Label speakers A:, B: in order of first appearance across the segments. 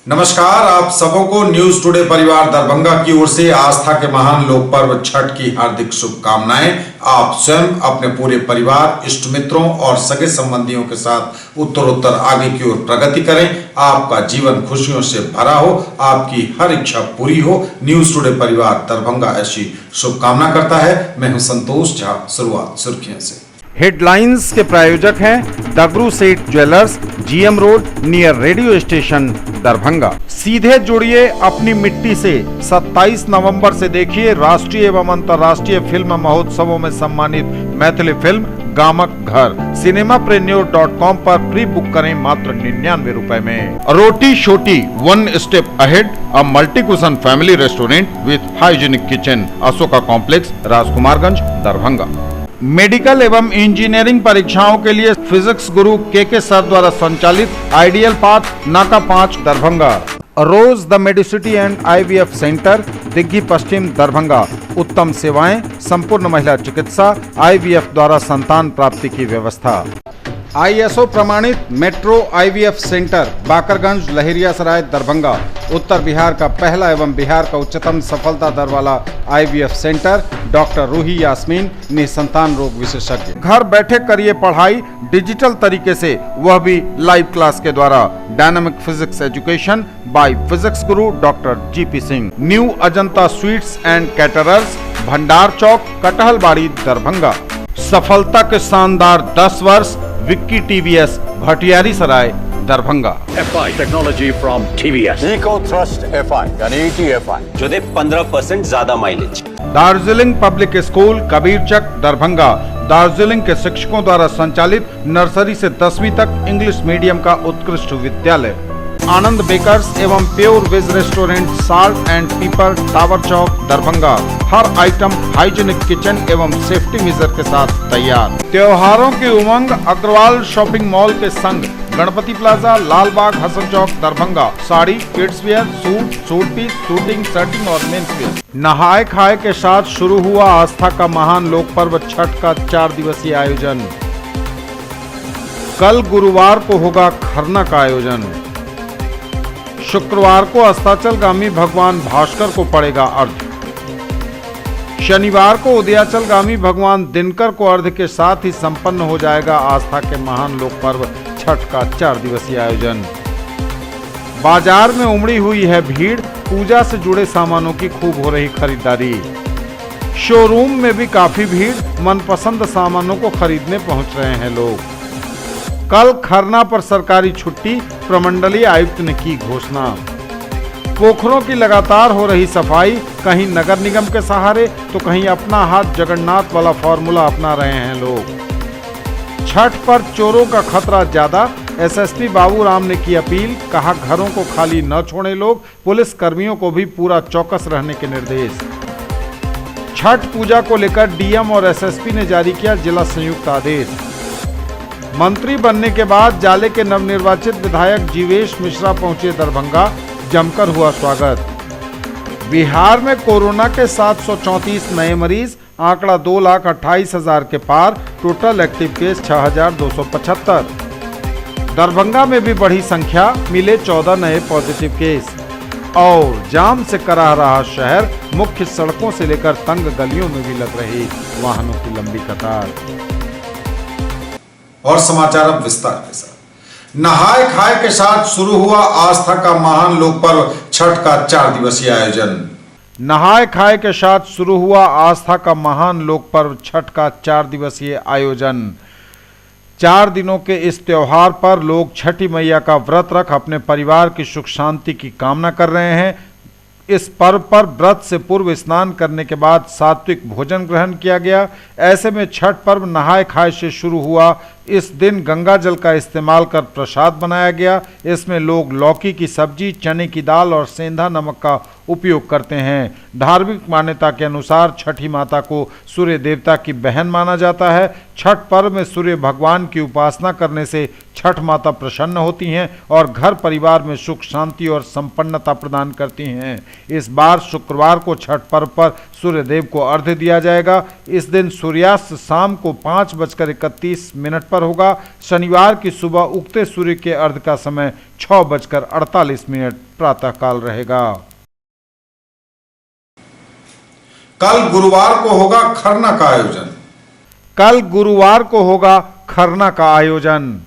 A: नमस्कार, आप सबों को न्यूज टुडे परिवार दरभंगा की ओर से आस्था के महान लोक पर्व छठ की हार्दिक शुभकामनाएं। आप स्वयं, अपने पूरे परिवार, इष्ट मित्रों और सगे संबंधियों के साथ उत्तरोत्तर आगे की ओर प्रगति करें। आपका जीवन खुशियों से भरा हो, आपकी हर इच्छा पूरी हो। न्यूज टुडे परिवार दरभंगा ऐसी शुभकामना करता है। मैं हूं संतोष झा। शुरुआत सुर्खियों से।
B: हेडलाइंस के प्रायोजक हैं दगरू सेठ jewellers, GM road near radio station Darbhanga. सीधे जुड़िए अपनी मिट्टी से। 27 नवंबर से देखिए राष्ट्रीय एवं अंतर्राष्ट्रीय फिल्म महोत्सवों में सम्मानित मैथिली फिल्म गामक घर। cinemapreneur.com पर प्री बुक करें मात्र 99 रुपए में। रोटी शोटी, one step ahead, a multi cushion family restaurant with hygienic kitchen, Ashoka complex, Rajkumarganj, Darbhanga. Medical एवं इंजीनियरिंग परीक्षाओं के लिए फिजिक्स गुरु के सर द्वारा संचालित ideal path, Naka 5, Darbhanga. Rose the medicity and IVF centre, Digghi Paschim, Darbhanga. उत्तम सेवाएं, संपूर्ण महिला चिकित्सा, IVF द्वारा संतान प्राप्ति की व्यवस्था। ISO प्रमाणित metro IVF centre, Bakarganj, Laheriasarai, Darbhanga. उत्तर बिहार का पहला एवं बिहार का उच्चतम सफलता दर वाला IVF centre. Doctor Roohi Yasmin, निसंतान रोग विशेषज्ञ। घर बैठे करिए पढ़ाई डिजिटल तरीके से, वह भी लाइव क्लास के द्वारा। Dynamic physics education by physics Guru doctor GP Singh. New Ajanta sweets and caterers, Bhandar Chowk, Kathalbari, Darbhanga. सफलता के शानदार 10 वर्ष, Vicky TVS, Bhatiyari Sarai, Darbhanga.
C: FI technology from TVS,
D: eco thrust FI यानी ETFI
E: जो दे 15% ज्यादा mileage.
B: Darjeeling public school, Kabirchak, Darbhanga. Darjeeling के शिक्षकों द्वारा संचालित नर्सरी से 10वीं तक इंग्लिश मीडियम का उत्कृष्ट विद्यालय। आनंद बेकर्स एवं pure veg restaurant, salt and pepper, tower Chowk, Darbhanga. हर आइटम हाइजीनिक किचन एवं सेफ्टी मेजर के साथ तैयार। त्योहारों की उमंग अग्रवाल शॉपिंग मॉल के संग, Ganpati plaza, Lalbagh, Hasan Chowk, Darbhanga. Sari, kids wear, suit piece, suiting, shirting और मेंस वेयर। नहाए खाए के साथ शुरू हुआ आस्था का महान लोक पर्व छठ का 4 दिवसीय आयोजन। कल गुरुवार को होगा खरना का आयोजन। शुक्रवार को अस्ताचलगामी भगवान भास्कर को पड़ेगा अर्घ्य। शनिवार को उदयाचलगामी भगवान दिनकर को अर्घ्य के साथ ही संपन्न हो जाएगा आस्था के महान लोक पर्व छठ का 4 दिवसीय आयोजन। बाजार में उमड़ी हुई है भीड़, पूजा से जुड़े सामानों की खूब हो रही खरीदारी। शोरूम में भी काफी भीड़, मनपसंद सामानों को खरीदने पहुंच रहे हैं लोग। कल खरना पर सरकारी छुट्टी, प्रमंडलीय आयुक्त ने की घोषणा। पोखरों की लगातार हो रही सफाई, कहीं नगर निगम के सहारे तो कहीं अपना हाथ जगन्नाथ वाला फॉर्मूला अपना रहे हैं लोग। छठ पर चोरों का खतरा ज्यादा, SSP बाबूराम ने की अपील, कहा घरों को खाली न छोड़े लोग। पुलिस कर्मियों को भी पूरा चौकस रहने के निर्देश। छठ पूजा को लेकर DM और SSP ने जारी किया जिला संयुक्त आदेश। मंत्री बनने के बाद जाले के नवनिर्वाचित विधायक जीवेश मिश्रा पहुंचे दरभंगा, जमकर हुआ स्वागत। बिहार में कोरोना के 734 नए मरीज, आंकड़ा 2,28,000 के पार। Total active case 6,275। दरभंगा में भी बढ़ी संख्या, मिले 14 नए पॉजिटिव केस। और जाम से कराह रहा शहर, मुख्य सड़कों से लेकर तंग गलियों में भी लग रही वाहनों की लंबी कतार।
A: और समाचार अब विस्तार के साथ। नहाए खाए के साथ शुरू हुआ आस्था का महान लोक पर्व छठ का 4 दिवसीय आयोजन।
B: नहाए खाए के साथ शुरू हुआ आस्था का महान लोक पर्व छठ का 4 दिवसीय आयोजन। 4 दिनों के इस त्योहार पर लोग छठी मैया का व्रत रख अपने परिवार की सुख शांति की कामना कर रहे हैं। इस पर्व पर व्रत से पूर्व स्नान करने के बाद सात्विक भोजन ग्रहण किया गया। ऐसे में छठ पर्व नहाए खाए से शुरू हुआ। इस दिन गंगा जल का इस्तेमाल कर प्रसाद बनाया गया। इसमें लोग लौकी की सब्जी, चने की दाल और सेंधा नमक का उपयोग करते हैं। धार्मिक मान्यता के अनुसार छठी माता को सूर्य देवता की बहन माना जाता है। छठ पर्व में सूर्य भगवान की उपासना करने से छठ माता प्रसन्न होती हैं और घर परिवार में सुख शांति और संपन्नता प्रदान करती हैं। इस बार शुक्रवार को छठ पर्व पर सूर्य देव को अर्घ्य दिया जाएगा। इस दिन सूर्यास्त शाम को 5:31 पर होगा। शनिवार की सुबह उगते सूर्य के अर्घ्य का समय 6:48 प्रातःकाल रहेगा।
A: कल गुरुवार को होगा खरना का आयोजन।
B: कल गुरुवार को होगा खरना का आयोजन।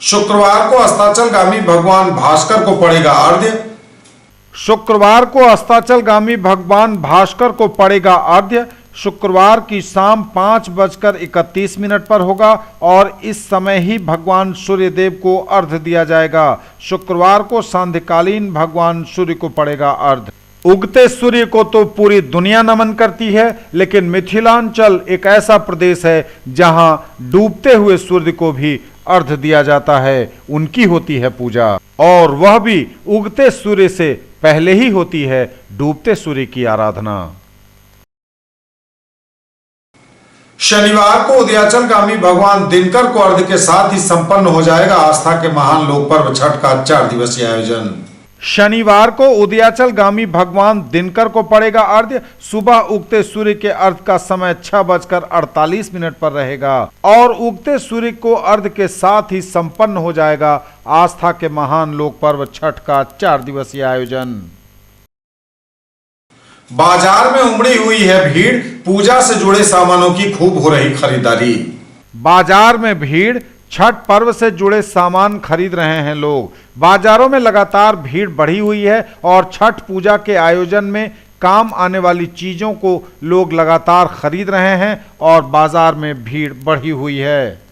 A: शुक्रवार को अस्ताचलगामी भगवान भास्कर को पड़ेगा अर्घ्य।
B: शुक्रवार को अस्ताचलगामी भगवान भास्कर को पड़ेगा अर्घ्य। शुक्रवार की शाम 5:31 पर होगा और इस समय ही भगवान सूर्यदेव को अर्घ्य दिया जाएगा। शुक्रवार को सांध्यकालीन भगवान सूर्य को पड़ेगा अर्घ्य। उगते सूर्य को तो पूरी दुनिया नमन करती है, लेकिन मिथिलांचल एक ऐसा प्रदेश है जहां डूबते हुए सूर्य को भी अर्घ्य दिया जाता है। उनकी होती है पूजा, और वह भी उगते सूर्य से पहले ही होती है डूबते सूर्य की आराधना।
A: शनिवार को उदयाचलगामी भगवान दिनकर को अर्घ्य के साथ ही संपन्न हो जाएगा आस्था के महान लोक पर्व छठ का 4 दिवसीय आयोजन।
B: शनिवार को उदयाचलगामी भगवान दिनकर को पड़ेगा अर्घ्य। सुबह उगते सूर्य के अर्घ्य का समय 6:48 पर रहेगा और उगते सूर्य को अर्घ्य के साथ ही संपन्न हो जाएगा आस्था के महान लोक पर्व छठ का 4 दिवसीय आयोजन।
A: बाजार में उमड़ी हुई है भीड़, पूजा से जुड़े सामानों की खूब हो रही खरीदारी।
B: बाजार में भीड़, छठ पर्व से जुड़े सामान खरीद रहे हैं लोग। बाजारों में लगातार भीड़ बढ़ी हुई है और छठ पूजा के आयोजन में काम आने वाली चीजों को लोग लगातार खरीद रहे हैं और बाजार में भीड़ बढ़ी हुई है।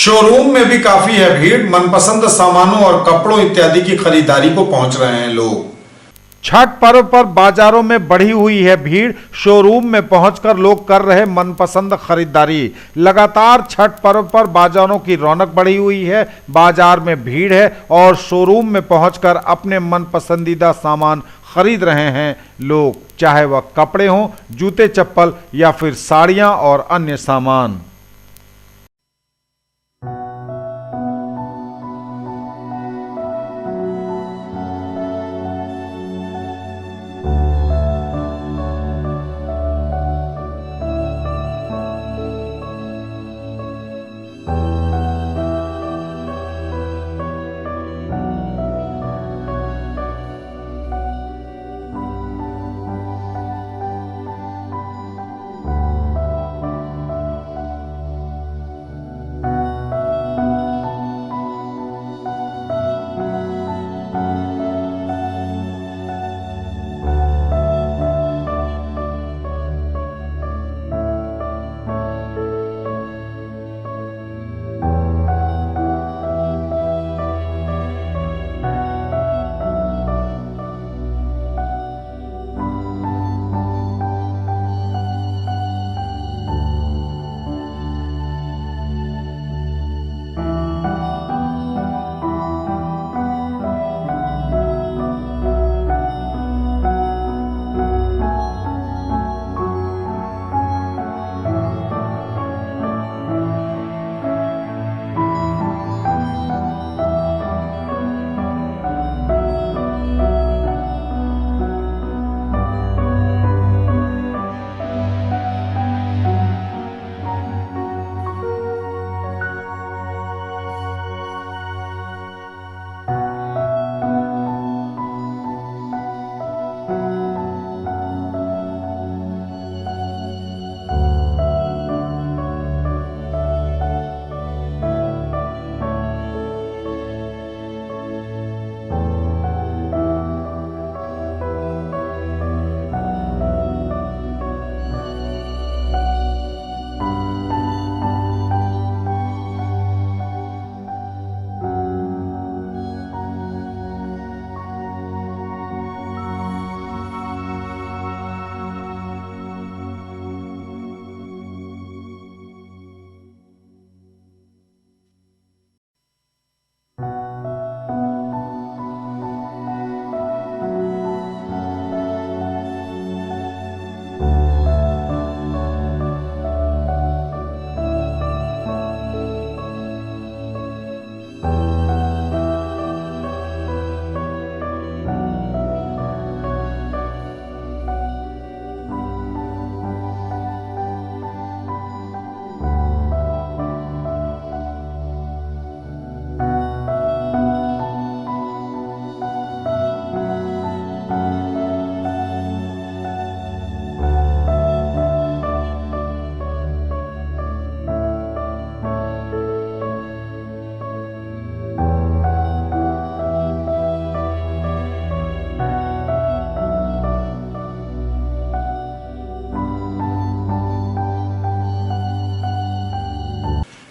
A: शोरूम में भी काफी है भीड़, मनपसंद सामानों और कपड़ों इत्यादि की खरीदारी को पहुंच रहे हैं लोग।
B: छठ पर्व पर बाजारों में बढ़ी हुई है भीड़, शोरूम में पहुंचकर लोग कर रहे मनपसंद खरीदारी। लगातार छठ पर्व पर बाजारों की रौनक बढ़ी हुई है, बाजार में भीड़ है और शोरूम में पहुंचकर अपने मनपसंदीदा सामान खरीद रहे हैं लोग, चाहे वह कपड़े हों, जूते चप्पल या फिर साड़ियां और अन्य सामान।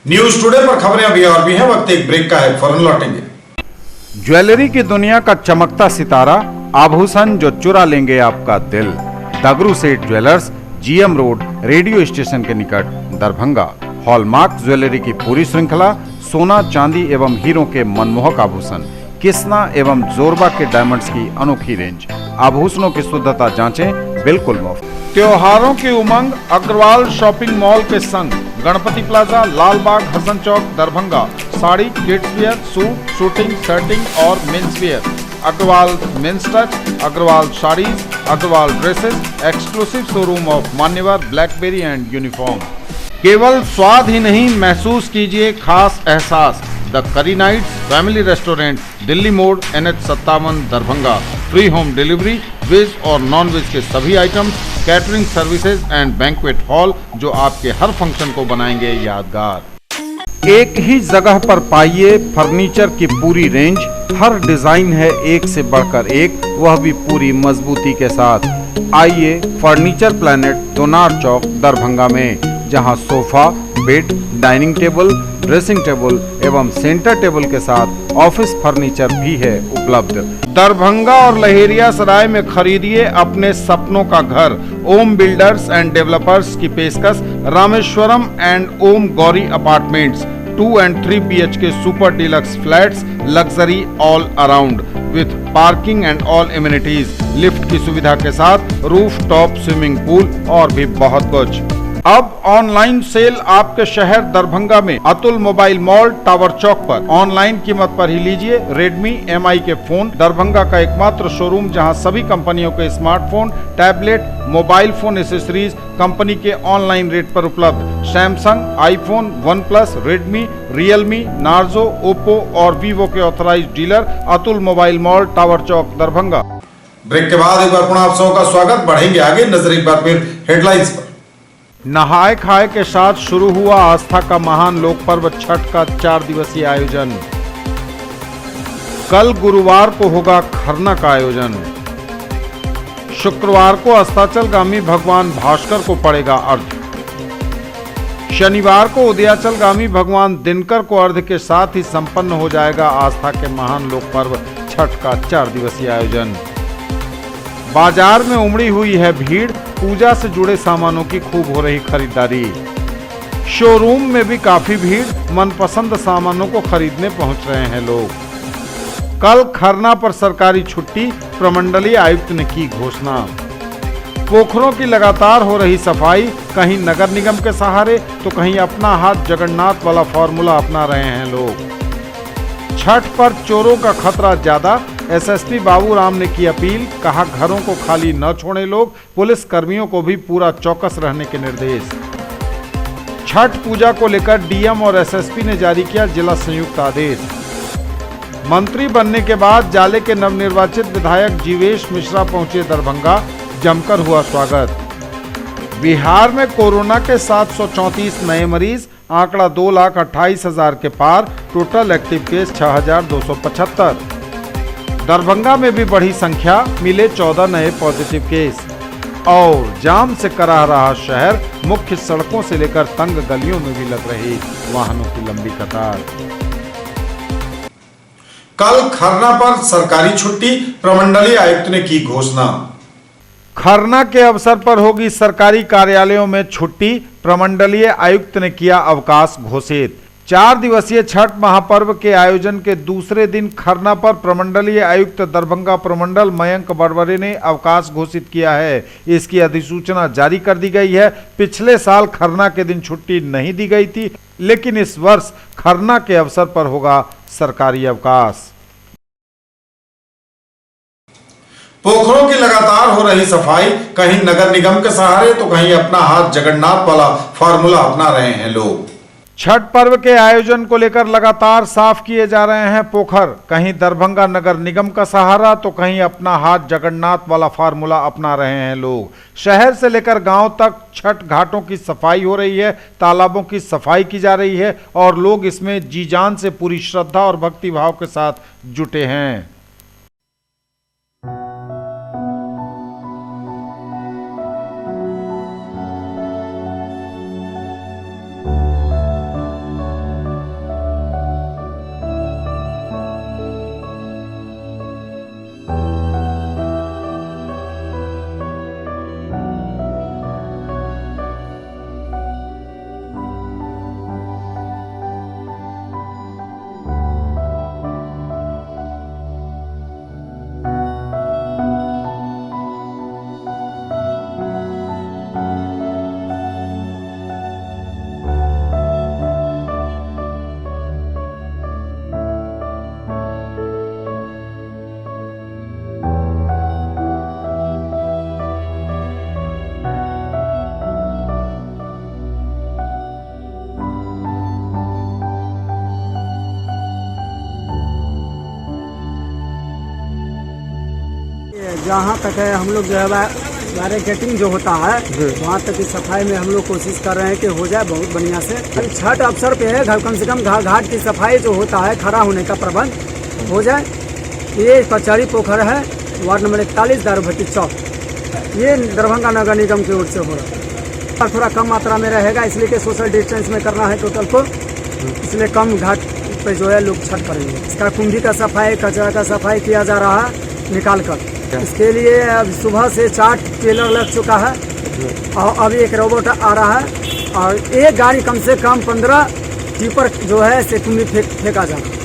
A: न्यूज टुडे पर खबरें अभी और भी हैं, वक्त एक ब्रेक का है, फौरन लौटेंगे।
B: ज्वेलरी की दुनिया का चमकता सितारा, आभूषण जो चुरा लेंगे आपका दिल। दगरू सेठ jewellers, GM road, radio station के निकट, दरभंगा। हॉलमार्क ज्वेलरी की पूरी श्रृंखला, सोना, चांदी एवं हीरों के मनमोहक आभूषण, किस्ना एवं जोरबा के डायमंड्स की अनोखी रेंज। आभूषणों की शुद्धता जांचें, बिल्कुल मुफ्त। त्योहारों की उमंग अग्रवाल शॉपिंग मॉल के संग, Ganpati plaza, Lalbagh, Hasan Chowk, Darbhanga. Sari, kids wear, suit, suiting, shirting और men's wear. Agarwal men's touch, Agarwal saris, Agarwal dresses, exclusive showroom of Manyavar Blackberry and uniform. केवल स्वाद ही नहीं, महसूस कीजिए खास एहसास। द करी nights family restaurant, Delhi Mod, NH57, Darbhanga. Free home delivery, veg और नॉन वेज के सभी items, catering services and banquet hall जो आपके हर फंक्शन को बनाएंगे यादगार। एक ही जगह पर पाइए फर्नीचर की पूरी रेंज। हर डिजाइन है एक से बढ़कर एक, वह भी पूरी मजबूती के साथ। आइए फर्नीचर प्लैनेट, दोनार चौक, दरभंगा में, जहां sofa, bed, dining table, dressing table एवं सेंटर टेबल के साथ ऑफिस फर्नीचर भी है उपलब्ध। दरभंगा और लहेरियासराय में खरीदिए अपने सपनों का घर। ओम बिल्डर्स एंड डेवलपर्स की पेशकश Rameshwaram and Om Gauri apartments 2 and 3 BHK super deluxe flats, luxury all around with parking and all amenities, lift की सुविधा के साथ रूफ टॉप स्विमिंग पूल और भी बहुत कुछ। अब ऑनलाइन सेल आपके शहर दरभंगा में Atul mobile mall tower Chowk पर। ऑनलाइन कीमत पर ही लीजिए Redmi MI के फोन। दरभंगा का एकमात्र शोरूम जहां सभी कंपनियों के smartphone, tablet, mobile phone accessories company के ऑनलाइन रेट पर उपलब्ध। Samsung, iPhone, OnePlus, Redmi, Realme, Narzo, Oppo और Vivo के authorised dealer Atul mobile mall tower Chowk Darbhanga.
A: Break के बाद एक बार पुनः आप सबका स्वागत। बढ़ेंगे आगे, नजर एक बार फिर हेडलाइंस पर।
B: नहाय खाए के साथ शुरू हुआ आस्था का महान लोक पर्व छठ का 4 दिवसीय आयोजन। कल गुरुवार को होगा खरना का आयोजन। शुक्रवार को अस्ताचलगामी भगवान भास्कर को पड़ेगा अर्घ्य। शनिवार को उदयाचलगामी भगवान दिनकर को अर्घ्य के साथ ही संपन्न हो जाएगा आस्था के महान लोक पर्व छठ का 4 दिवसीय आयोजन। बाजार में उमड़ी हुई है भीड़, पूजा से जुड़े सामानों की खूब हो रही खरीदारी। शोरूम में भी काफी भीड़, मनपसंद सामानों को खरीदने पहुंच रहे हैं लोग। कल खरना पर सरकारी छुट्टी, प्रमंडलीय आयुक्त ने की घोषणा। पोखरों की लगातार हो रही सफाई, कहीं नगर निगम के सहारे तो कहीं अपना हाथ जगन्नाथ वाला फॉर्मूला अपना रहे हैं लोग। छठ पर चोरों का खतरा ज्यादा, एसएसपी बाबूराम ने की अपील, कहा घरों को खाली न छोड़े लोग। पुलिस कर्मियों को भी पूरा चौकस रहने के निर्देश। छठ पूजा को लेकर डीएम और एसएसपी ने जारी किया जिला संयुक्त आदेश। मंत्री बनने के बाद जाले के नवनिर्वाचित विधायक जीवेश मिश्रा पहुंचे दरभंगा, जमकर हुआ स्वागत। बिहार में कोरोना के 734 नए मरीज, आंकड़ा 2,28,000 के पार, टोटल एक्टिव केस 6,275। दरभंगा में भी बढ़ी संख्या, मिले 14 नए पॉजिटिव केस। और जाम से कराह रहा शहर, मुख्य सड़कों से लेकर तंग गलियों में भी लग रही वाहनों की लंबी कतार।
A: कल खरना पर सरकारी छुट्टी, प्रमंडलीय आयुक्त ने की घोषणा।
B: खरना के अवसर पर होगी सरकारी कार्यालयों में छुट्टी, प्रमंडलीय आयुक्त ने किया अवकाश घोषित। 4 दिवसीय छठ महापर्व के आयोजन के दूसरे दिन खरना पर प्रमंडलीय आयुक्त दरभंगा प्रमंडल मयंक बरवरे ने अवकाश घोषित किया है। इसकी अधिसूचना जारी कर दी गई है। पिछले साल खरना के दिन छुट्टी नहीं दी गई थी, लेकिन इस वर्ष खरना के अवसर पर होगा सरकारी अवकाश।
A: पोखरों की लगातार हो रही सफाई, कहीं नगर निगम के सहारे तो कहीं अपना हाथ जगन्नाथ वाला फॉर्मूला अपना रहे हैं लोग।
B: छठ पर्व के आयोजन को लेकर लगातार साफ किए जा रहे हैं पोखर, कहीं दरभंगा नगर निगम का सहारा तो कहीं अपना हाथ जगन्नाथ वाला फार्मूला अपना रहे हैं लोग। शहर से लेकर गांव तक छठ घाटों की सफाई हो रही है, तालाबों की सफाई की जा रही है और लोग इसमें जी जान से पूरी श्रद्धा और भक्ति भाव के साथ जुटे हैं।
F: जहाँ तक है हम लोग जो है बैरिकेडिंग जो होता है वहाँ तक की सफाई में हम लोग कोशिश कर रहे हैं कि हो जाए बहुत बढ़िया से। छठ अवसर पे है, कम से कम घाट की सफाई जो होता है, खड़ा होने का प्रबंध हो जाए। ये कचहरी पोखर है, वार्ड नंबर 41 दारूभट्टी चौक, ये दरभंगा नगर निगम की ओर से हो रहा है। थोड़ा कम मात्रा में रहेगा, इसलिए कि सोशल डिस्टेंस में करना है टोटल को, इसलिए कम घाट पे जो है लोग छठ करेंगे। इसका कुंभी का सफाई, कचरा का सफाई किया जा रहा है निकाल कर। इसके लिए अब सुबह से 4 ट्रेलर लग चुका है और अभी एक रोबोट आ रहा है और एक गाड़ी कम से कम 15 टिपर जो है से कुंभी फेंका जाना।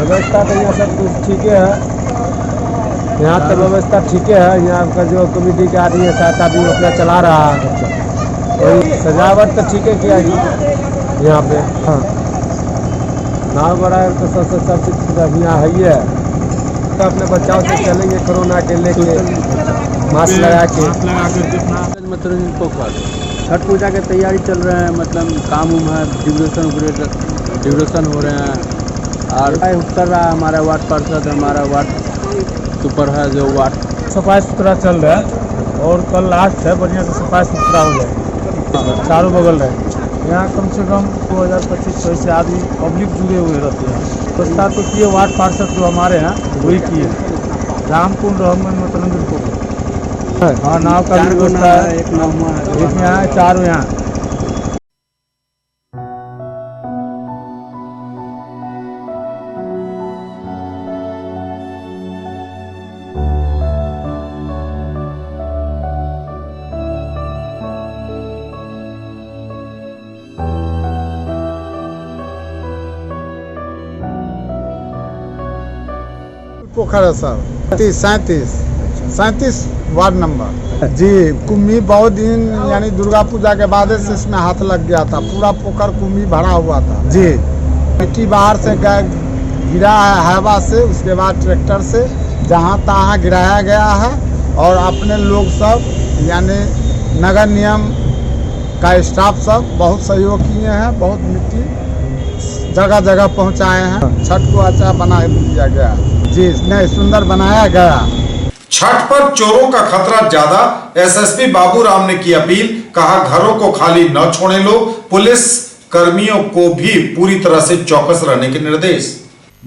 G: व्यवस्था तो यहाँ सब कुछ ठीक है, यहाँ तो व्यवस्था ठीक है। यहाँ का जो कमेटी के आदमी है साथ आदमी अपना चला रहा है, वही सजावट तो ठीक है किया यहाँ पे। हाँ, नाव बड़ा तो सब चीज यहाँ है ही है। तो अपने बचाव से चलेंगे कोरोना के लेके, मास्क लगा के।
H: मतलब छठ पूजा की तैयारी चल रहे हैं, मतलब काम उम है, डिविडेशन हो रहे हैं और कर रहा है हमारा वार्ड पार्षद, हमारा वार्ड सुपर है जो वार्ड
G: सफाई सुथरा चल रहा है और कल लास्ट है, बढ़िया से सफाई सुथरा हो जाए चारों बगल रहे। यहाँ कम से कम 2025 से आदमी पब्लिक जुड़े हुए रहते हैं। व्यवस्था तो किए वार्ड पार्षद जो हमारे हैं वही किए, रामकुंड रहमान मतरंजन को। हाँ, नाव का भी व्यवस्था है, एक यहाँ है, 4 यहाँ।
I: पोखर सर 37 वार्ड नंबर जी। कुम्भी बहुत दिन यानी दुर्गा पूजा के बाद से इसमें हाथ लग गया था, पूरा पोखर कुम्भी भरा हुआ था जी। मिट्टी बाहर से गिरा है हवा से, उसके बाद ट्रैक्टर से जहाँ तहाँ गिराया गया है और अपने लोग सब यानी नगर निगम का स्टाफ सब बहुत सहयोग किए हैं, बहुत मिट्टी जगह जगह पहुँचाए हैं। छठ को अच्छा बना दिया गया जी, नहीं सुंदर बनाया गया।
A: छठ पर चोरों का खतरा ज्यादा, एसएसपी बाबूराम ने की अपील, कहा घरों को खाली न छोड़े लोग, पुलिस कर्मियों को भी पूरी तरह से चौकस रहने के निर्देश।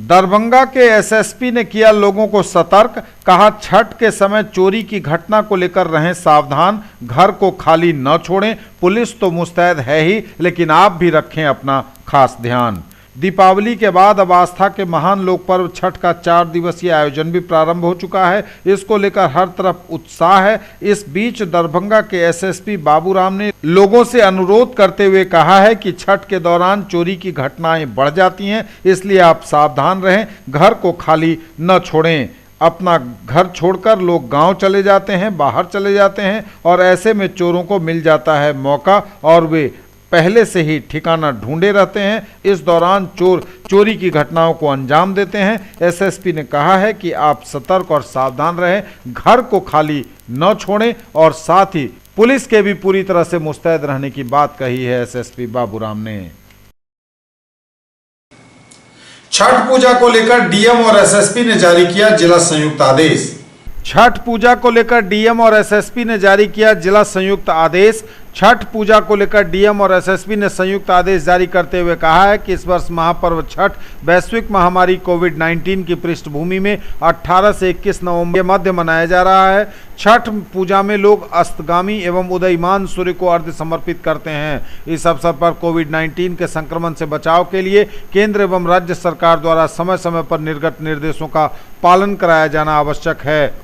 B: दरभंगा के एसएसपी ने किया लोगों को सतर्क, कहा छठ के समय चोरी की घटना को लेकर रहें सावधान, घर को खाली न छोड़ें, पुलिस तो मुस्तैद है ही लेकिन आप भी रखें अपना खास ध्यान। दीपावली के बाद अब आस्था के महान लोक पर्व छठ का 4 दिवसीय आयोजन भी प्रारंभ हो चुका है। इसको लेकर हर तरफ उत्साह है। इस बीच दरभंगा के एसएसपी बाबूराम ने लोगों से अनुरोध करते हुए कहा है कि छठ के दौरान चोरी की घटनाएं बढ़ जाती हैं, इसलिए आप सावधान रहें, घर को खाली न छोड़ें। अपना घर छोड़कर लोग गांव चले जाते हैं, बाहर चले जाते हैं और ऐसे में चोरों को मिल जाता है मौका और वे पहले से ही ठिकाना ढूंढे रहते हैं। इस दौरान चोर चोरी की घटनाओं को अंजाम देते हैं। एसएसपी ने कहा है कि आप सतर्क और सावधान रहें, घर को खाली न छोड़ें और साथ ही पुलिस के भी पूरी तरह से मुस्तैद रहने की बात कही है एसएसपी बाबूराम ने।
A: छठ पूजा को लेकर डीएम और एसएसपी ने जारी किया जिला संयुक्त आदेश।
B: छठ पूजा को लेकर डीएम और एसएसपी ने जारी किया जिला संयुक्त आदेश। छठ पूजा को लेकर डीएम और एसएसपी ने संयुक्त आदेश जारी करते हुए कहा है कि इस वर्ष महापर्व छठ वैश्विक महामारी कोविड-19 की पृष्ठभूमि में 18 से 21 नवंबर के मध्य मनाया जा रहा है। छठ पूजा में लोग अस्तगामी एवं उदयमान सूर्य को अर्घ्य समर्पित करते हैं। इस अवसर पर कोविड-19 के संक्रमण से बचाव के लिए केंद्र एवं राज्य सरकार द्वारा समय समय पर निर्गत निर्देशों का पालन कराया जाना आवश्यक है।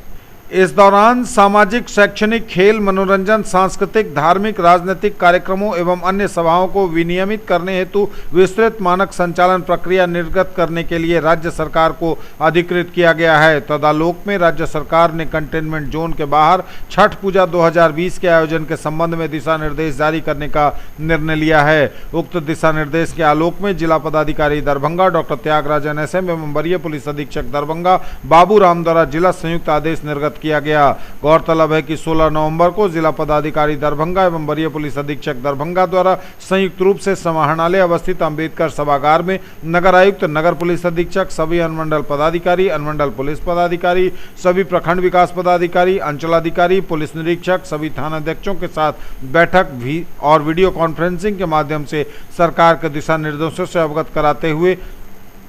B: इस दौरान सामाजिक, शैक्षणिक, खेल, मनोरंजन, सांस्कृतिक, धार्मिक, राजनीतिक कार्यक्रमों एवं अन्य सभाओं को विनियमित करने हेतु विस्तृत मानक संचालन प्रक्रिया निर्गत करने के लिए राज्य सरकार को अधिकृत किया गया है। तदालोक में राज्य सरकार ने कंटेनमेंट जोन के बाहर छठ पूजा 2020 के आयोजन के संबंध में दिशा निर्देश जारी करने का निर्णय लिया है। उक्त दिशा निर्देश के आलोक में जिला पदाधिकारी दरभंगा डॉक्टर त्यागराजन एसएम एवं वरीय पुलिस अधीक्षक दरभंगा बाबूराम द्वारा जिला संयुक्त आदेश निर्गत किया गया। गौरतलब है कि 16 नवंबर को जिला पदाधिकारी दरभंगा एवं वरीय पुलिस अधीक्षक दरभंगा द्वारा संयुक्त रूप से समाहरणालय अवस्थित अंबेडकर सभागार में नगर आयुक्त, नगर पुलिस अधीक्षक, सभी अनुमंडल पदाधिकारी, अनुमंडल पुलिस पदाधिकारी, सभी प्रखंड विकास पदाधिकारी, अंचलाधिकारी, पुलिस निरीक्षक, सभी थानाध्यक्षों के साथ बैठक भी और वीडियो कॉन्फ्रेंसिंग के माध्यम से सरकार के दिशा निर्देशों से अवगत कराते हुए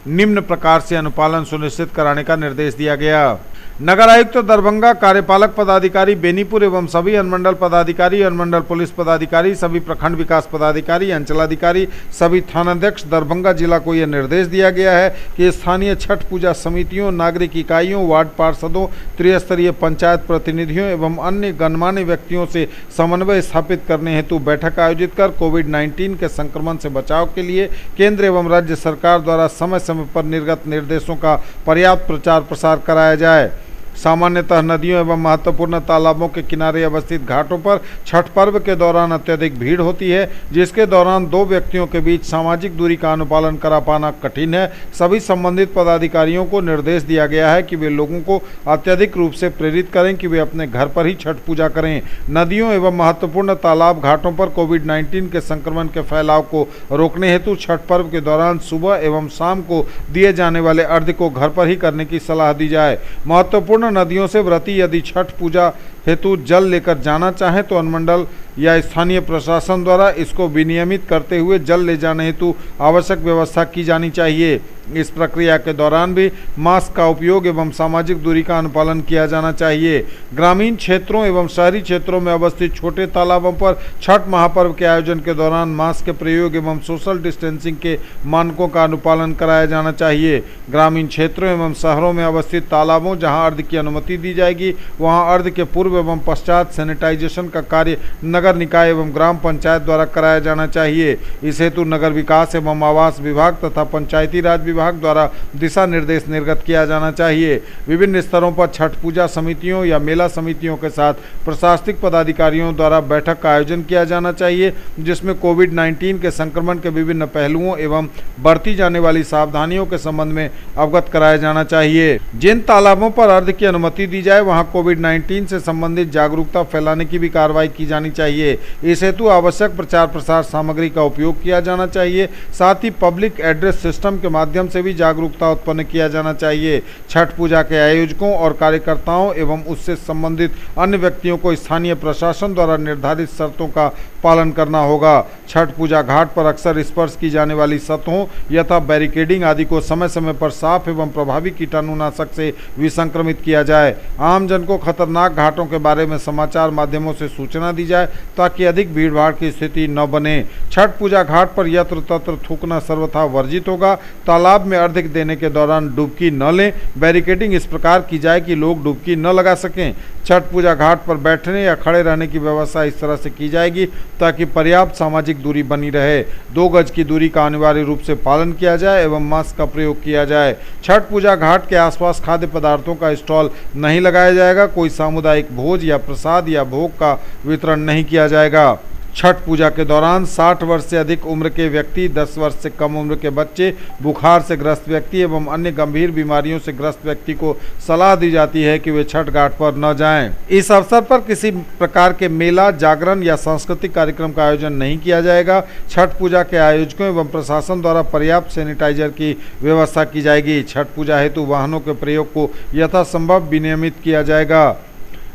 B: निम्न प्रकार से अनुपालन सुनिश्चित कराने का निर्देश दिया गया। नगर आयुक्त दरभंगा, कार्यपालक पदाधिकारी बेनीपुर एवं सभी अनुमंडल पदाधिकारी, अनुमंडल पुलिस पदाधिकारी, सभी प्रखंड विकास पदाधिकारी, अंचलाधिकारी, सभी थानाध्यक्ष दरभंगा जिला को यह निर्देश दिया गया है कि स्थानीय छठ पूजा समितियों, नागरिक इकाइयों, वार्ड पार्षदों, त्रिस्तरीय पंचायत प्रतिनिधियों एवं अन्य गणमान्य व्यक्तियों से समन्वय स्थापित करने हेतु बैठक आयोजित कर कोविड-19 के संक्रमण से बचाव के लिए केंद्र एवं राज्य सरकार द्वारा समय समय पर निर्गत निर्देशों का पर्याप्त प्रचार प्रसार कराया जाए। सामान्यतः नदियों एवं महत्वपूर्ण तालाबों के किनारे अवस्थित घाटों पर छठ पर्व के दौरान अत्यधिक भीड़ होती है, जिसके दौरान दो व्यक्तियों के बीच सामाजिक दूरी का अनुपालन करा पाना कठिन है। सभी संबंधित पदाधिकारियों को निर्देश दिया गया है कि वे लोगों को अत्यधिक रूप से प्रेरित करें कि वे अपने घर पर ही छठ पूजा करें। नदियों एवं महत्वपूर्ण तालाब घाटों पर कोविड-19 के संक्रमण के फैलाव को रोकने हेतु छठ पर्व के दौरान सुबह एवं शाम को दिए जाने वाले अर्घ्य को घर पर ही करने की सलाह दी जाए। महत्वपूर्ण नदियों से व्रती यदि छठ पूजा हेतु जल लेकर जाना चाहें तो अनुमंडल या स्थानीय प्रशासन द्वारा इसको विनियमित करते हुए जल ले जाने हेतु आवश्यक व्यवस्था की जानी चाहिए। इस प्रक्रिया के दौरान भी मास्क का उपयोग एवं सामाजिक दूरी का अनुपालन किया जाना चाहिए। ग्रामीण क्षेत्रों एवं शहरी क्षेत्रों में अवस्थित छोटे तालाबों पर छठ महापर्व के आयोजन के दौरान मास्क के प्रयोग एवं सोशल डिस्टेंसिंग के मानकों का अनुपालन कराया जाना चाहिए। ग्रामीण क्षेत्रों एवं शहरों में अवस्थित तालाबों जहां अर्घ्य की अनुमति दी जाएगी वहां अर्घ्य के पूर्व एवं पश्चात सैनिटाइजेशन का कार्य नगर निकाय एवं ग्राम पंचायत द्वारा कराया जाना चाहिए। इस हेतु नगर विकास एवं आवास विभाग तथा पंचायती राज विभाग द्वारा दिशा निर्देश निर्गत किया जाना चाहिए। विभिन्न स्तरों पर छठ पूजा समितियों या मेला समितियों के साथ प्रशासनिक पदाधिकारियों द्वारा बैठक का आयोजन किया जाना चाहिए, जिसमें कोविड-19 के संक्रमण के विभिन्न पहलुओं एवं बरती जाने वाली सावधानियों के संबंध में अवगत कराया जाना चाहिए। जिन तालाबों पर अर्घ्य की अनुमति दी जाए वहां कोविड-19 से संबंधित जागरूकता फैलाने की भी कार्रवाई की जानी चाहिए। इस हेतु आवश्यक प्रचार प्रसार सामग्री का उपयोग किया जाना चाहिए। साथ ही पब्लिक एड्रेस सिस्टम के माध्यम से भी जागरूकता उत्पन्न किया जाना चाहिए। छठ पूजा के आयोजकों और कार्यकर्ताओं एवं उससे संबंधित अन्य व्यक्तियों को स्थानीय प्रशासन द्वारा निर्धारित शर्तों का पालन करना होगा। छठ पूजा घाट पर अक्सर स्पर्श की जाने वाली सतहों यथा बैरिकेडिंग आदि को समय समय पर साफ एवं प्रभावी कीटाणुनाशक से विसंक्रमित किया जाए। आम जन को खतरनाक घाटों के बारे में समाचार माध्यमों से सूचना दी जाए ताकि अधिक भीड़ भाड़ की स्थिति न बने। छठ पूजा घाट पर यत्र तत्र थूकना सर्वथा वर्जित होगा। तालाब में अर्घ्य देने के दौरान डुबकी न लें। बैरिकेडिंग इस प्रकार की जाए कि लोग डुबकी न लगा सकें। छठ पूजा घाट पर बैठने या खड़े रहने की व्यवस्था इस तरह से की जाएगी ताकि पर्याप्त सामाजिक दूरी बनी रहे। 2 गज की दूरी का अनिवार्य रूप से पालन किया जाए एवं मास्क का प्रयोग किया जाए। छठ पूजा घाट के आसपास खाद्य पदार्थों का स्टॉल नहीं लगाया जाएगा। कोई सामुदायिक भोज या प्रसाद या भोग का वितरण नहीं किया जाएगा। छठ पूजा के दौरान 60 वर्ष से अधिक उम्र के व्यक्ति, 10 वर्ष से कम उम्र के बच्चे, बुखार से ग्रस्त व्यक्ति एवं अन्य गंभीर बीमारियों से ग्रस्त व्यक्ति को सलाह दी जाती है कि वे छठ घाट पर न जाएं। इस अवसर पर किसी प्रकार के मेला, जागरण या सांस्कृतिक कार्यक्रम का आयोजन नहीं किया जाएगा। छठ पूजा के आयोजकों एवं प्रशासन द्वारा पर्याप्त सैनिटाइजर की व्यवस्था की जाएगी। छठ पूजा हेतु वाहनों के प्रयोग को यथासंभव विनियमित किया जाएगा।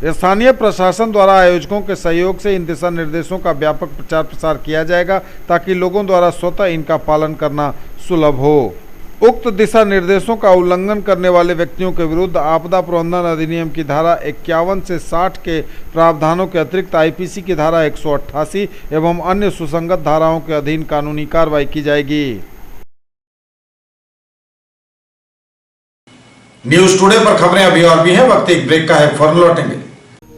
B: स्थानीय प्रशासन द्वारा आयोजकों के सहयोग से इन दिशा निर्देशों का व्यापक प्रचार प्रसार किया जाएगा ताकि लोगों द्वारा स्वतः इनका पालन करना सुलभ हो। उक्त दिशा निर्देशों का उल्लंघन करने वाले व्यक्तियों के विरुद्ध आपदा प्रबंधन अधिनियम की धारा 51 से 60 के प्रावधानों के अतिरिक्त आईपीसी की धारा 188 एवं अन्य सुसंगत धाराओं के अधीन कानूनी कार्रवाई की जाएगी।
A: न्यूज टुडे पर खबरें अभी और भी हैं, वक्त एक ब्रेक का है, फौरन लौटेंगे।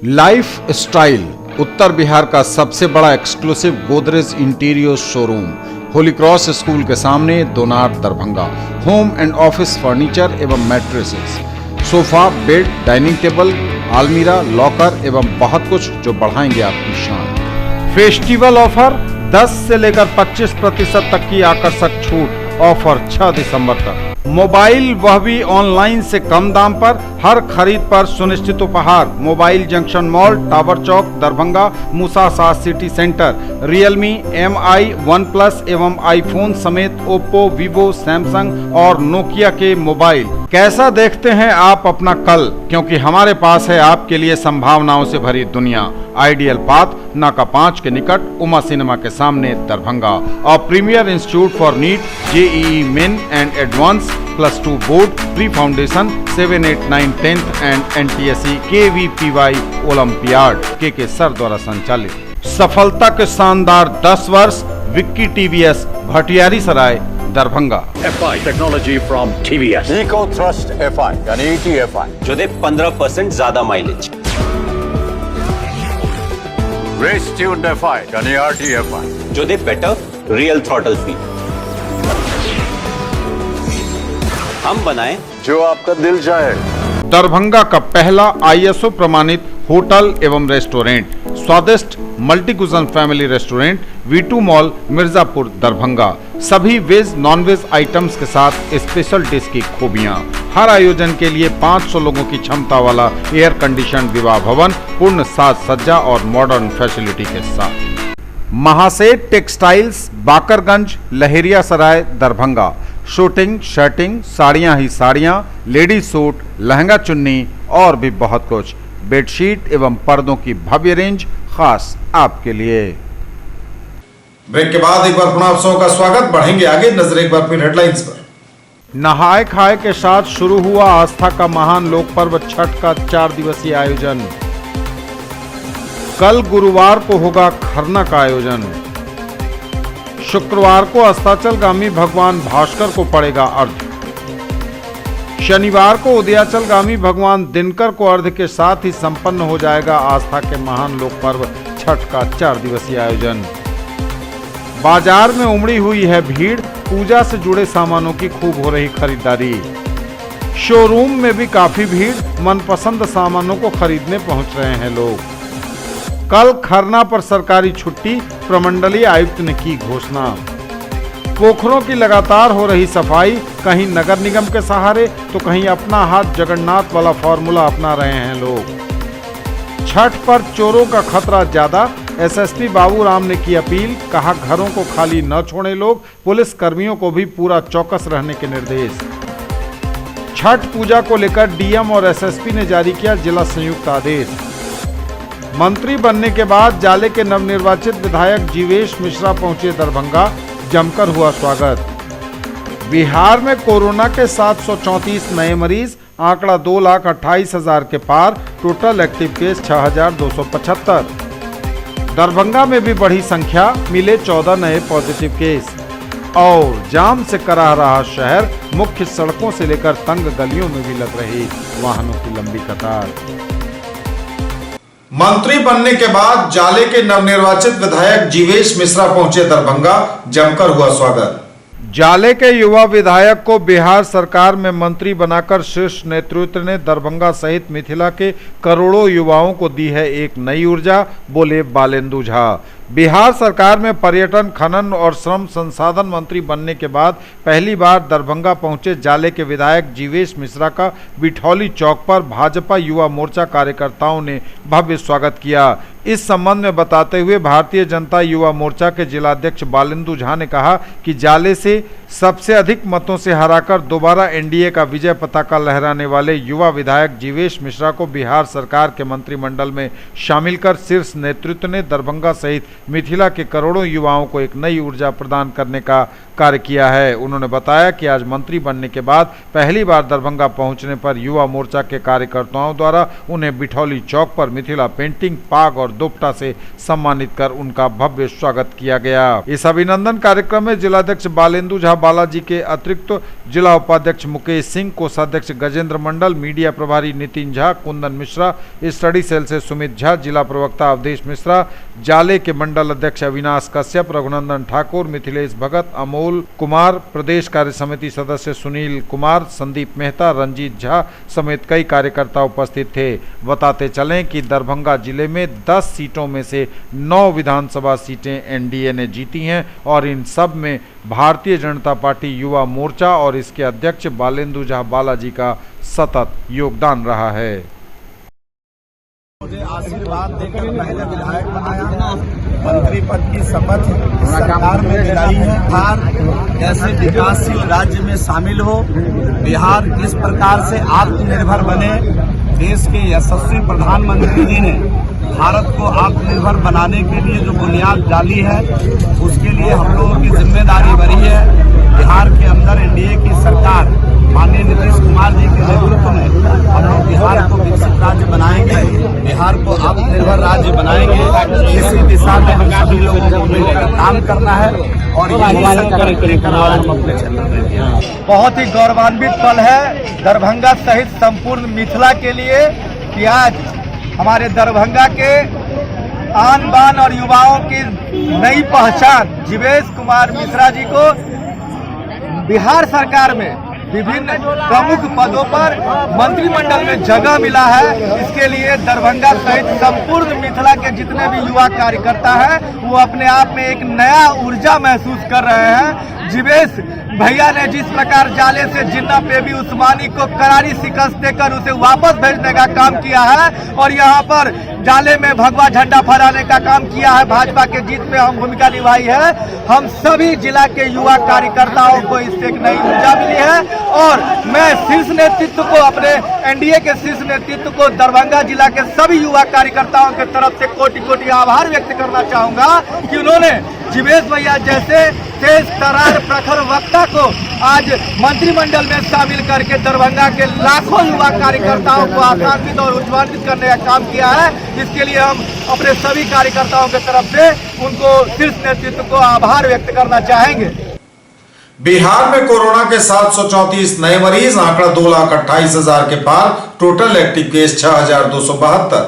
B: लाइफ स्टाइल उत्तर बिहार का सबसे बड़ा exclusive Godrej interior showroom, holy cross school के सामने, Donar, Darbhanga. Home and office furniture एवं mattresses, sofa, bed, dining table, अलमीरा, लॉकर एवं बहुत कुछ जो बढ़ाएंगे आपकी शान। फेस्टिवल ऑफर 10 से लेकर 25% तक की आकर्षक छूट। ऑफर 6 दिसंबर तक। मोबाइल वह भी ऑनलाइन से कम दाम पर, हर खरीद पर सुनिश्चित उपहार। Mobile junction mall, tower Chowk, Darbhanga, Musa Shah city centre. Realme, MI, OnePlus एवं आईफोन समेत ओप्पो, वीवो, सैमसंग और नोकिया के मोबाइल। कैसा देखते हैं आप अपना कल, क्योंकि हमारे पास है आपके लिए संभावनाओं से भरी दुनिया। आइडियल पाथ, नाका 5 के निकट, उमा सिनेमा के सामने, दरभंगा। और premier institute for NEET, JEE main and advance, +2 board, pre foundation, 7, 8, 9, 10th and NTSE KVPY olympiad के सर द्वारा संचालित। सफलता के शानदार 10 वर्ष। Vicky TVS, Bhatiyari Sarai, Darbhanga.
C: FI technology from TVS।
D: Eco thrust FI यानी ETFI
E: जो दे 15% ज्यादा माइलेज।
D: रेस ट्यून्ड FI यानी RTFI
E: जो दे बेटर रियल थ्रॉटल फील। हम बनाए
D: जो आपका दिल चाहे।
B: दरभंगा का पहला ISO प्रमाणित होटल एवं रेस्टोरेंट, स्वादिष्ट multi cuisine family restaurant, V2 mall, Mirzapur, Darbhanga. सभी वेज नॉन वेज आइटम्स के साथ स्पेशल डिश की खूबियां। हर आयोजन के लिए 500 लोगों की क्षमता वाला एयर कंडीशन विवाह भवन, पूर्ण साज सज्जा और मॉडर्न फैसिलिटी के साथ। महासेठ टेक्सटाइल्स, बाकरगंज, लहेरिया सराय, दरभंगा। शूटिंग, शर्टिंग, साड़ियां ही साड़ियां, लेडीज सूट, लहंगा चुन्नी और भी बहुत कुछ। बेडशीट एवं पर्दों की भव्य रेंज खास आपके लिए।
A: ब्रेक के बाद एक बार पुनः आप सबका स्वागत। बढ़ेंगे आगे, नजर एक बार फिर हेडलाइंस पर।
B: नहाए खाए के साथ शुरू हुआ आस्था का महान लोक पर्व छठ का 4 दिवसीय आयोजन। कल गुरुवार को होगा खरना का आयोजन। शुक्रवार को अस्ताचलगामी भगवान भास्कर को पड़ेगा अर्घ्य। शनिवार को उदयाचलगामी भगवान दिनकर को अर्घ्य के साथ ही संपन्न हो जाएगा आस्था के महान लोक पर्व छठ का 4 दिवसीय आयोजन। बाजार में उमड़ी हुई है भीड़, पूजा से जुड़े सामानों की खूब हो रही खरीदारी। शोरूम में भी काफी भीड़, मनपसंद सामानों को खरीदने पहुंच रहे हैं लोग। कल खरना पर सरकारी छुट्टी, प्रमंडलीय आयुक्त ने की घोषणा। पोखरों की लगातार हो रही सफाई, कहीं नगर निगम के सहारे तो कहीं अपना हाथ जगन्नाथ वाला फॉर्मूला अपना रहे हैं लोग। छठ पर चोरों का खतरा ज्यादा, SSP बाबूराम ने की अपील, कहा घरों को खाली न छोड़े लोग, पुलिस कर्मियों को भी पूरा चौकस रहने के निर्देश। छठ पूजा को लेकर DM और SSP ने जारी किया जिला संयुक्त आदेश। मंत्री बनने के बाद जाले के नवनिर्वाचित विधायक जीवेश मिश्रा पहुंचे दरभंगा, जमकर हुआ स्वागत। बिहार में कोरोना के 734 नए मरीज, आंकड़ा 2,28,000 के पार, टोटल एक्टिव केस 6,275। दरभंगा में भी बढ़ी संख्या, मिले 14 नए पॉजिटिव केस। और जाम से कराह रहा शहर, मुख्य सड़कों से लेकर तंग गलियों में भी लग रही वाहनों की लंबी कतार।
A: मंत्री बनने के बाद जाले के नवनिर्वाचित विधायक जीवेश मिश्रा पहुंचे दरभंगा, जमकर हुआ स्वागत।
B: जाले के युवा विधायक को बिहार सरकार में मंत्री बनाकर शीर्ष नेतृत्व ने दरभंगा सहित मिथिला के करोड़ों युवाओं को दी है एक नई ऊर्जा, बोले बालेंदु झा। बिहार सरकार में पर्यटन, खनन और श्रम संसाधन मंत्री बनने के बाद पहली बार दरभंगा पहुंचे जाले के विधायक जीवेश मिश्रा का बिठौली चौक पर भाजपा युवा मोर्चा कार्यकर्ताओं ने भव्य स्वागत किया। इस संबंध में बताते हुए भारतीय जनता युवा मोर्चा के जिलाध्यक्ष बालेंदु झा ने कहा कि जाले से सबसे अधिक मतों से हराकर दोबारा एनडीए का विजय पताका लहराने वाले युवा विधायक जीवेश मिश्रा को बिहार सरकार के मंत्रिमंडल में शामिल कर शीर्ष नेतृत्व ने दरभंगा सहित मिथिला के करोड़ों युवाओं को एक नई ऊर्जा प्रदान करने का कार्य किया है। उन्होंने बताया कि आज मंत्री बनने के बाद पहली बार दरभंगा पहुंचने पर युवा मोर्चा के कार्यकर्ताओं द्वारा उन्हें बिठौली चौक पर मिथिला पेंटिंग, पाग और दुपट्टा से सम्मानित कर उनका भव्य स्वागत किया गया। इस अभिनंदन कार्यक्रम में जिलाध्यक्ष बालेंदु झा बालाजी के अतिरिक्त जिला उपाध्यक्ष मुकेश सिंह, कोषाध्यक्ष गजेंद्र मंडल, मीडिया प्रभारी नितिन झा, कुंदन मिश्रा, स्टडी सेल से सुमित झा, जिला प्रवक्ता अवधेश मिश्रा, जाले के मंडल अध्यक्ष अविनाश कश्यप, रघुनंदन ठाकुर, मिथिलेश भगत, अमोल कुमार, प्रदेश कार्य समिति सदस्य सुनील कुमार, संदीप मेहता, रंजीत झा समेत कई कार्यकर्ता उपस्थित थे। बताते चलें कि दरभंगा जिले में 10 सीटों में से 9 विधानसभा सीटें एनडीए ने जीती हैं और इन सब में भारतीय जनता पार्टी युवा मोर्चा और इसके अध्यक्ष बालेंदु झा बालाजी का सतत योगदान रहा है।
J: मुझे आशीर्वाद देकर पहले विधायक बनाया, मंत्री पद की शपथ सरकार में दिलाई है। बिहार ऐसे विकासशील राज्य में शामिल हो, बिहार इस प्रकार से आत्मनिर्भर बने। देश के यशस्वी प्रधानमंत्री जी ने भारत को आत्मनिर्भर बनाने के लिए जो बुनियाद डाली है, उसके लिए हम लोगों की जिम्मेदारी बड़ी है। बिहार के अंदर एनडीए की सरकार माननीय नीतीश कुमार जी के नेतृत्व में हम लोग बिहार को विकसित राज्य बनाएंगे, बिहार को आत्मनिर्भर राज्य बनाएंगे। इसी दिशा में हम सभी लोगों को मिलकर काम करना है और
F: बहुत ही गौरवान्वित पल है दरभंगा सहित संपूर्ण मिथिला के लिए कि आज हमारे दरभंगा के आन बान और युवाओं की नई पहचान जीवेश कुमार मिश्रा जी को बिहार सरकार में विभिन्न प्रमुख पदों पर मंत्रिमंडल में जगह मिला है। इसके लिए दरभंगा सहित संपूर्ण मिथिला के जितने भी युवा कार्यकर्ता हैं वो अपने आप में एक नया ऊर्जा महसूस कर रहे हैं। जीवेश भैया ने जिस प्रकार जाले से जिन्ना बेबी उस्मानी को करारी शिकस्त देकर उसे वापस भेजने का काम किया है और यहाँ पर जाले में भगवा झंडा फहराने का काम किया है, भाजपा के जीत में हम भूमिका निभाई है। हम सभी जिला के युवा कार्यकर्ताओं को इससे एक नई ऊर्जा मिली है और मैं शीर्ष नेतृत्व को, अपने एनडीए के शीर्ष नेतृत्व को दरभंगा जिला के सभी युवा कार्यकर्ताओं के तरफ से कोटि कोटि आभार व्यक्त करना चाहूंगा कि उन्होंने जीवेश भैया जैसे तेज तरार प्रखर वक्ता को आज मंत्रिमंडल में शामिल करके दरभंगा के लाखों युवा कार्यकर्ताओं को आशान्वित और उत्साहित करने का काम किया है। इसके लिए हम अपने सभी कार्यकर्ताओं की तरफ से उनको शीर्ष नेतृत्व को आभार व्यक्त करना चाहेंगे।
A: बिहार में कोरोना के 734 नए मरीज, आंकड़ा 2,28,000 के पार, टोटल एक्टिव केस 6,272।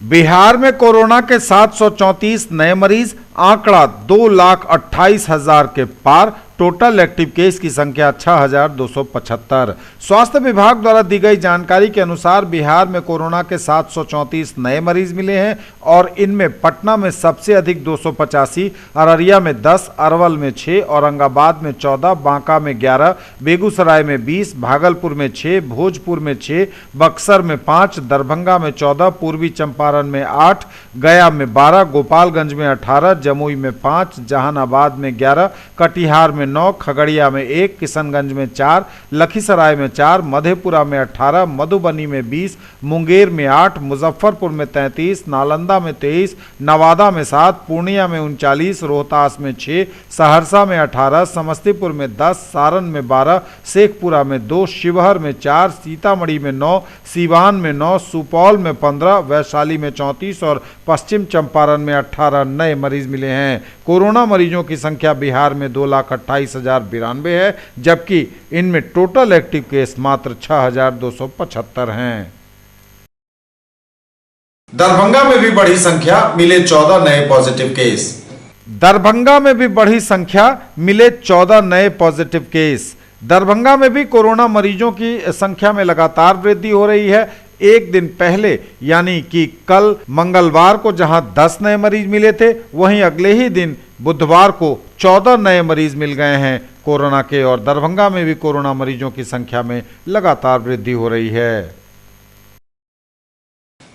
B: बिहार में कोरोना के 734 नए मरीज, आंकड़ा 2,28,000 के पार, टोटल एक्टिव केस की संख्या 6,275। स्वास्थ्य विभाग द्वारा दी गई जानकारी के अनुसार बिहार में कोरोना के 734 नए मरीज मिले हैं और इनमें पटना में सबसे अधिक 285, अररिया में 10, अरवल में 6, औरंगाबाद में 14, बांका में 11, बेगूसराय में 20, भागलपुर में 6, भोजपुर में 6, बक्सर में 5, दरभंगा में 14, पूर्वी चंपारण में 8, गया में 12, गोपालगंज में 18, जमुई में 5, जहानाबाद में 11, कटिहार में 9, खगड़िया में 1, किशनगंज में 4, लखीसराय में 4, मधेपुरा में 18, मधुबनी में 20, मुंगेर में 8, मुजफ्फरपुर में 33, नालंदा में 23, नवादा में 7, पूर्णिया में 39, रोहतास में 6, सहरसा में 18, समस्तीपुर में 10, सारण में 12, शेखपुरा में 2, शिवहर में 4, सीतामढ़ी में 9, सीवान में 9, सुपौल में 15, वैशाली में 34 और पश्चिम चंपारण में 18 नए मरीज मिले हैं। कोरोना मरीजों की संख्या बिहार में 2,28,092 है, जबकि इनमें टोटल एक्टिव केस मात्र 6,275 हैं।
A: दरभंगा में भी बड़ी संख्या, मिले 14 नए पॉजिटिव केस।
B: दरभंगा में भी बढ़ी संख्या, मिले 14 नए पॉजिटिव केस। दरभंगा में भी कोरोना मरीजों की संख्या में लगातार वृद्धि हो रही है। एक दिन पहले यानी कि कल मंगलवार को जहां 10 नए मरीज मिले थे, वहीं अगले ही दिन बुधवार को 14 नए मरीज मिल गए हैं कोरोना के। और दरभंगा में भी कोरोना मरीजों की संख्या में लगातार वृद्धि हो रही है।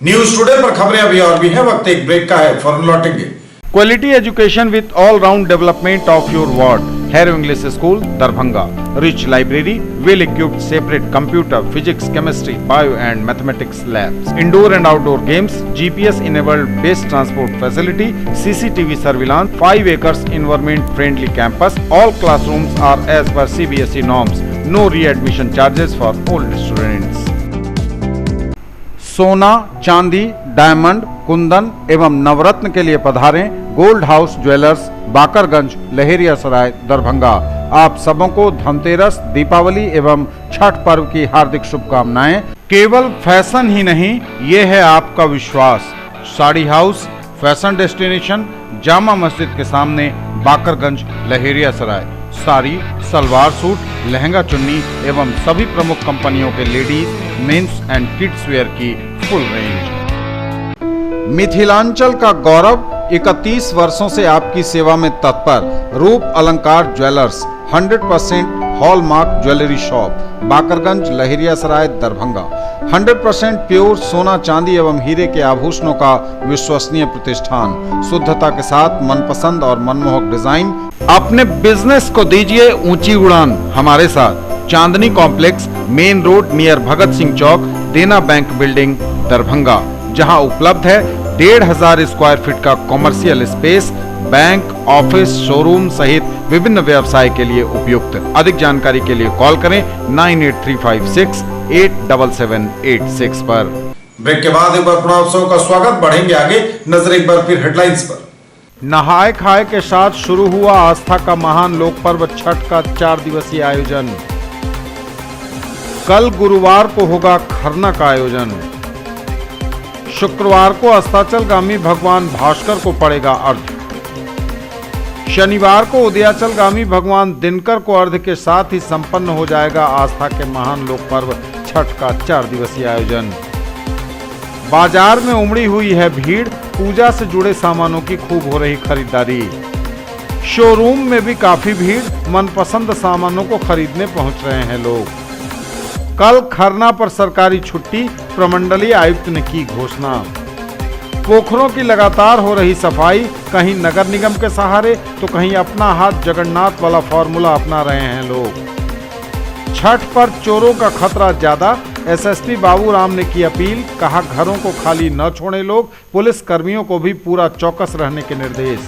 A: न्यूज टुडे पर खबरें अभी और भी हैं, वक्त एक ब्रेक का है, फौरन लौटेंगे।
B: Quality education with all round development of your ward. Harrow English school Darbhanga, rich library, well equipped separate computer, physics, chemistry, bio and mathematics labs, indoor and outdoor games, GPS enabled best transport facility, CCTV surveillance, 5 acres environment friendly campus. All classrooms are as per CBSE norms. No readmission charges for old students. सोना, चांदी, diamond, Kundan एवं नवरत्न के लिए पधारें gold house jewellers, Bakarganj, Laheriasarai, Darbhanga. आप सबों को धनतेरस, दीपावली एवं छठ पर्व की हार्दिक शुभकामनाएं। केवल फैशन ही नहीं, ये है आपका विश्वास। Sari house, fashion destination, Jama Masjid के सामने, बाकरगंज, लहेरियासराय। साड़ी, सलवार सूट, लहंगा चुन्नी एवं सभी प्रमुख कंपनियों के ladies, men's and kids wear की फुल रेंज। मिथिलांचल का गौरव, 31 वर्षों से आपकी सेवा में तत्पर रूप अलंकार jewellers, 100% hallmark jewellery shop, Bakarganj, Laheriasarai, Darbhanga. 100% pure सोना, चांदी एवं हीरे के आभूषणों का विश्वसनीय प्रतिष्ठान, शुद्धता के साथ मनपसंद और मनमोहक डिजाइन। अपने बिजनेस को दीजिए ऊंची उड़ान हमारे साथ। चांदनी complex, main road near Bhagat Singh चौक, देना बैंक बिल्डिंग, दरभंगा, जहां उपलब्ध है 1500 स्क्वायर फीट का commercial space, bank, office, showroom सहित विभिन्न व्यवसाय के लिए उपयुक्त। अधिक जानकारी के लिए कॉल करें 98356 87786 पर।
A: ब्रेक के बाद एक बार पुनः आप सबका स्वागत। बढ़ेंगे आगे, नजर एक बार फिर हेडलाइंस पर।
B: नहाय खाए के साथ शुरू हुआ आस्था का महान लोक पर्व छठ का 4 दिवसीय आयोजन। कल गुरुवार को होगा खरना का आयोजन। शुक्रवार को अस्ताचलगामी भगवान भास्कर को पड़ेगा अर्घ्य। शनिवार को उदयाचलगामी भगवान दिनकर को अर्घ्य के साथ ही संपन्न हो जाएगा आस्था के महान लोक पर्व छठ का 4 दिवसीय आयोजन। बाजार में उमड़ी हुई है भीड़, पूजा से जुड़े सामानों की खूब हो रही खरीदारी। शोरूम में भी काफी भीड़, मनपसंद सामानों को खरीदने पहुंच रहे हैं लोग। कल खरना पर सरकारी छुट्टी, प्रमंडलीय आयुक्त ने की घोषणा। पोखरों की लगातार हो रही सफाई, कहीं नगर निगम के सहारे तो कहीं अपना हाथ जगन्नाथ वाला फॉर्मूला अपना रहे हैं लोग। छठ पर चोरों का खतरा ज्यादा, एसएसपी बाबूराम ने की अपील, कहा घरों को खाली न छोड़े लोग, पुलिस कर्मियों को भी पूरा चौकस रहने के निर्देश।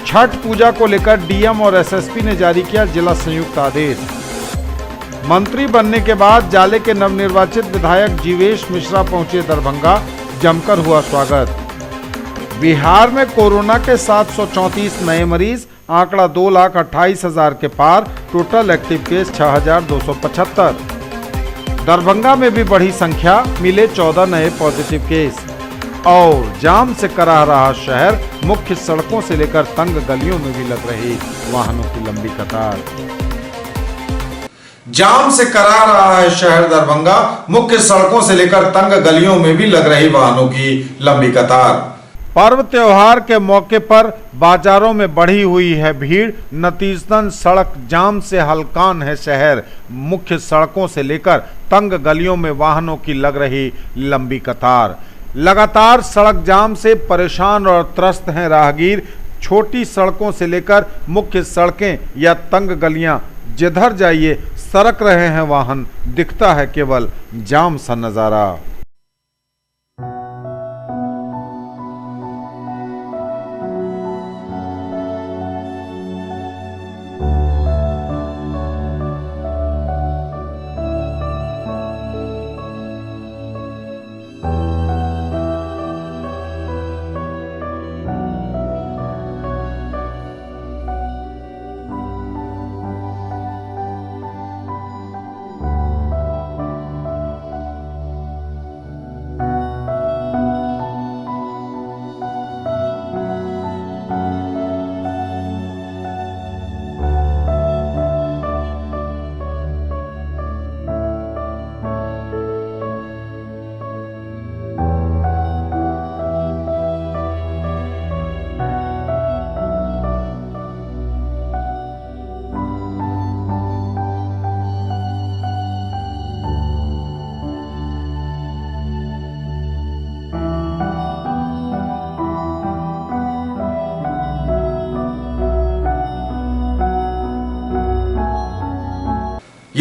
B: छठ पूजा को लेकर डीएम और एसएसपी ने जारी किया जिला संयुक्त आदेश। मंत्री बनने के बाद जाले के नवनिर्वाचित विधायक जीवेश मिश्रा पहुंचे दरभंगा, जमकर हुआ स्वागत। बिहार में कोरोना के 734 नए मरीज, आंकड़ा 2,28,000 के पार, टोटल एक्टिव केस 6,275। दरभंगा में भी बढ़ी संख्या, मिले 14 नए पॉजिटिव केस। और जाम से कराह रहा शहर, मुख्य सड़कों से लेकर तंग गलियों में भी लग रही वाहनों की लंबी कतार।
A: जाम से करा रहा है शहर दरभंगा, मुख्य सड़कों से लेकर तंग गलियों में भी लग रही वाहनों की लंबी कतार।
B: पर्व त्योहार के मौके पर बाजारों में बढ़ी हुई है भीड़, नतीजतन सड़क जाम से हलकान है शहर, मुख्य सड़कों से लेकर तंग गलियों में वाहनों की लग रही लंबी कतार। लगातार सड़क जाम से परेशान और त्रस्त हैं राहगीर। छोटी सड़कों से लेकर मुख्य सड़कें या तंग गलियां, जिधर जाइए सरक रहे हैं वाहन, दिखता है केवल जाम सा नजारा।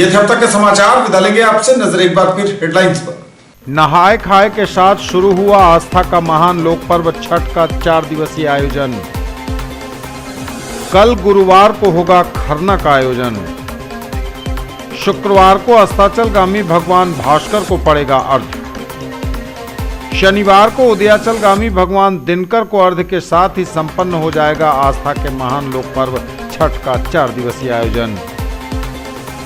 A: ये थे अब तक के समाचार। विदा लेंगे आपसे, नजर एक बार फिर हेडलाइंस पर।
B: नहाय खाए के साथ शुरू हुआ आस्था का महान लोक पर्व छठ का 4 दिवसीय आयोजन। कल गुरुवार को होगा खरना का आयोजन। शुक्रवार को अस्ताचलगामी भगवान भास्कर को पड़ेगा अर्घ्य। शनिवार को उदयाचलगामी भगवान दिनकर को अर्घ्य के साथ ही संपन्न हो जाएगा आस्था के महान लोक पर्व छठ का 4 दिवसीय आयोजन।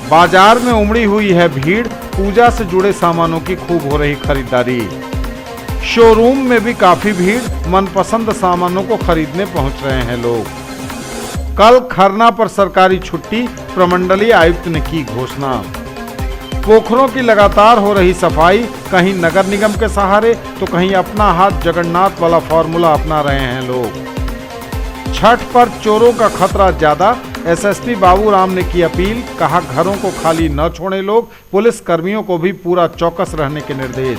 B: बाजार में उमड़ी हुई है भीड़, पूजा से जुड़े सामानों की खूब हो रही खरीदारी। शोरूम में भी काफी भीड़, मनपसंद सामानों को खरीदने पहुंच रहे हैं लोग। कल खरना पर सरकारी छुट्टी, प्रमंडलीय आयुक्त ने की घोषणा। पोखरों की लगातार हो रही सफाई, कहीं नगर निगम के सहारे तो कहीं अपना हाथ जगन्नाथ वाला फॉर्मूला अपना रहे हैं लोग। छठ पर चोरों का खतरा ज्यादा, एसएसपी बाबूराम ने की अपील, कहा घरों को खाली न छोड़े लोग, पुलिस कर्मियों को भी पूरा चौकस रहने के निर्देश।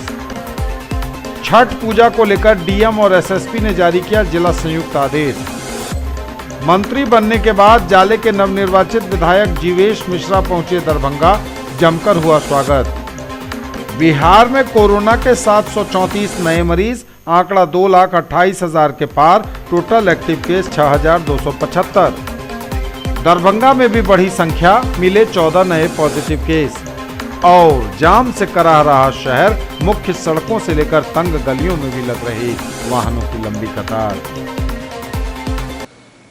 B: छठ पूजा को लेकर डीएम और एसएसपी ने जारी किया जिला संयुक्त आदेश। मंत्री बनने के बाद जाले के नवनिर्वाचित विधायक जीवेश मिश्रा पहुंचे दरभंगा, जमकर हुआ स्वागत। बिहार में कोरोना के 734 नए मरीज, आंकड़ा 2,28,000 के पार, टोटल एक्टिव केस 6,275। दरभंगा में भी बढ़ी संख्या, मिले 14 नए पॉजिटिव केस। और जाम से कराह रहा शहर, मुख्य सड़कों से लेकर तंग गलियों में भी लग रही वाहनों की लंबी कतार।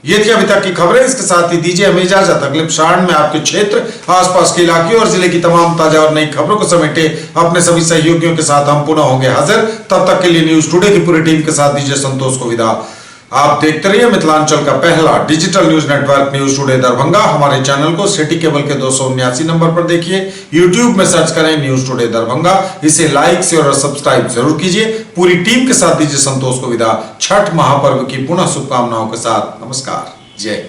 A: ये थी अभी तक की खबरें। इसके साथ ही दीजिए हमें इजाजत। अगले प्रसारण में आपके क्षेत्र, आसपास के इलाके और जिले की तमाम ताजा और नई खबरों को समेटे अपने सभी सहयोगियों के साथ हम पुनः होंगे हाजिर। तब तक के लिए न्यूज टुडे की पूरी टीम के साथ दीजिए संतोष को विदा। आप देखते रहिए मिथिलांचल का पहला digital news network news today Darbhanga. हमारे चैनल को सिटी केबल के 279 नंबर पर देखिए। यूट्यूब में सर्च करें न्यूज टुडे दरभंगा। इसे लाइक, शेयर और सब्सक्राइब जरूर कीजिए। पूरी टीम के साथ दीजिए संतोष को विदा। छठ महापर्व की पुनः शुभकामनाओं के साथ नमस्कार, जय।